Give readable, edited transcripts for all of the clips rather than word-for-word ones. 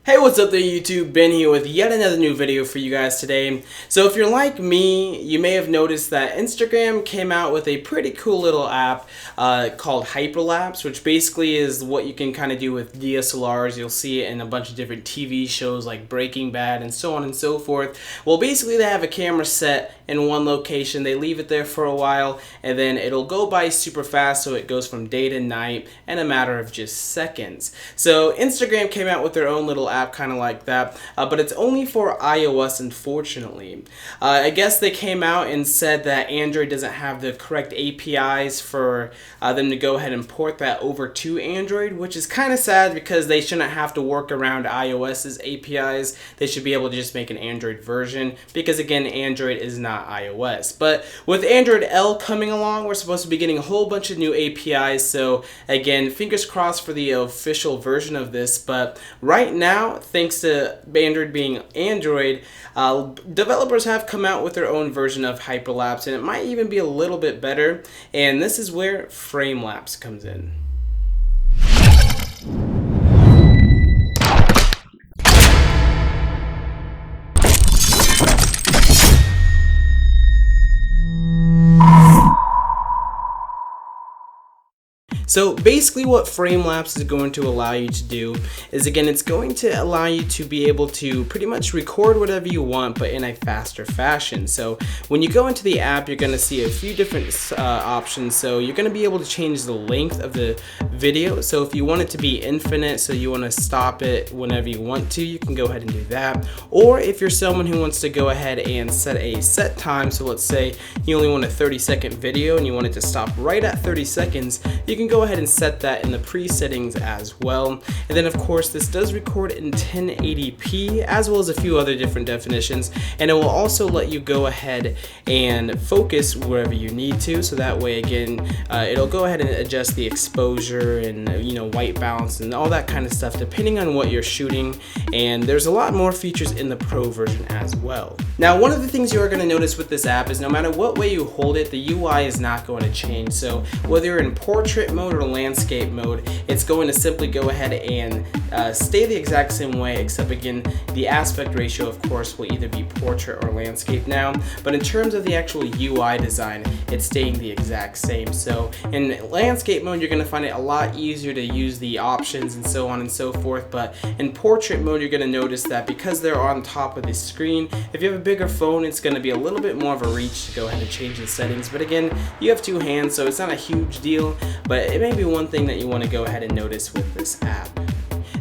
Hey, what's up there YouTube? Ben here with yet another new video for you guys today. So if you're like me, you may have noticed that Instagram came out with a pretty cool little app called Hyperlapse, which basically is what you can kind of do with DSLRs. You'll see it in a bunch of different TV shows like Breaking Bad and so on and so forth. Well, basically they have a camera set in one location, they leave it there for a while, and then it'll go by super fast, so it goes from day to night in a matter of just seconds. So Instagram came out with their own little app kind of like that, but it's only for iOS, unfortunately. I guess they came out and said that Android doesn't have the correct APIs for them to go ahead and port that over to Android, which is kind of sad because they shouldn't have to work around iOS's APIs. They should be able to just make an Android version because, again, Android is not iOS. But with Android L coming along, we're supposed to be getting a whole bunch of new APIs, so again, fingers crossed for the official version of this. But right now, thanks to Android being Android, developers have come out with their own version of Hyperlapse, and it might even be a little bit better, and this is where Framelapse comes in. So basically what Framelapse is going to allow you to do is, again, it's going to allow you to be able to pretty much record whatever you want, but in a faster fashion. So when you go into the app, you're going to see a few different options. So you're going to be able to change the length of the video. So if you want it to be infinite, so you want to stop it whenever you want to, you can go ahead and do that. Or if you're someone who wants to go ahead and set a set time, so let's say you only want a 30-second video and you want it to stop right at 30 seconds, you can go ahead and set that in the pre-settings as well. And then of course this does record in 1080p as well as a few other different definitions, and it will also let you go ahead and focus wherever you need to, so that way again it'll go ahead and adjust the exposure and white balance and all that kind of stuff depending on what you're shooting. And there's a lot more features in the Pro version as well. Now, one of the things you are going to notice with this app is no matter what way you hold it, the UI is not going to change. So whether you're in portrait mode or landscape mode, it's going to simply go ahead and stay the exact same way, except again the aspect ratio of course will either be portrait or landscape now, but in terms of the actual UI design, it's staying the exact same. So in landscape mode you're going to find it a lot easier to use the options and so on and so forth, but in portrait mode you're going to notice that because they're on top of the screen, if you have a bigger phone it's going to be a little bit more of a reach to go ahead and change the settings. But again, you have two hands, so it's not a huge deal, but it may be one thing that you want to go ahead and notice with this app.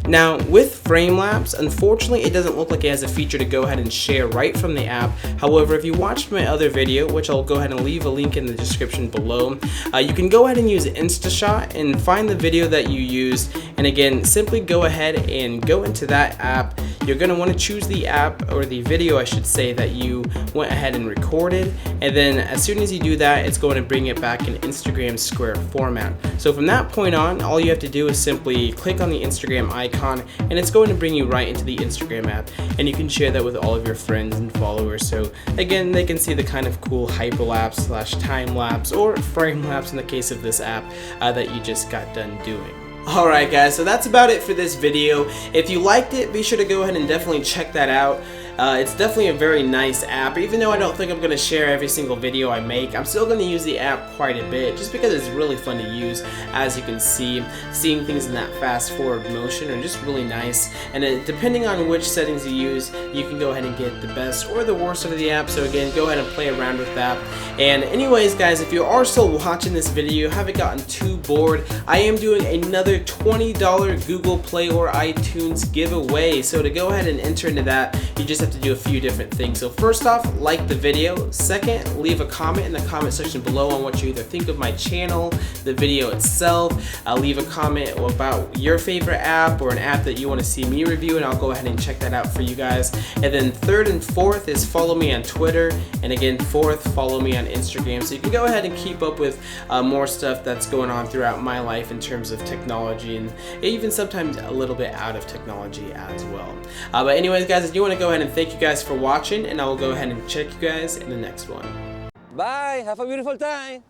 Now with Framelapse, unfortunately it doesn't look like it has a feature to go ahead and share right from the app. However, if you watched my other video, which I'll go ahead and leave a link in the description below, you can go ahead and use InstaShot and find the video that you used, and again simply go ahead and go into that app. You're going to want to choose the app, or the video I should say, that you went ahead and recorded, and then as soon as you do that it's going to bring it back in Instagram Square format. So from that point on, all you have to do is simply click on the Instagram icon and it's going to bring you right into the Instagram app, and you can share that with all of your friends and followers, so again they can see the kind of cool hyperlapse / time lapse or frame lapse in the case of this app that you just got done doing. Alright guys, so that's about it for this video. If you liked it, be sure to go ahead and definitely check that out. It's definitely a very nice app. Even though I don't think I'm going to share every single video I make, I'm still going to use the app quite a bit just because it's really fun to use. As you can see, seeing things in that fast forward motion are just really nice, and depending on which settings you use, you can go ahead and get the best or the worst of the app. So again, go ahead and play around with that. And anyways guys, if you are still watching this video, haven't gotten too bored, I am doing another $20 Google Play or iTunes giveaway. So to go ahead and enter into that, you just have to do a few different things. So first off, like the video. Second, leave a comment in the comment section below on what you either think of my channel, the video itself. Leave a comment about your favorite app or an app that you want to see me review, and I'll go ahead and check that out for you guys. And then third and fourth is follow me on Twitter, and again fourth, follow me on Instagram, so you can go ahead and keep up with more stuff that's going on throughout my life in terms of technology, and even sometimes a little bit out of technology as well. But anyways guys, I do want to go ahead and thank you guys for watching, and I will go ahead and check you guys in the next one. Bye! Have a beautiful time!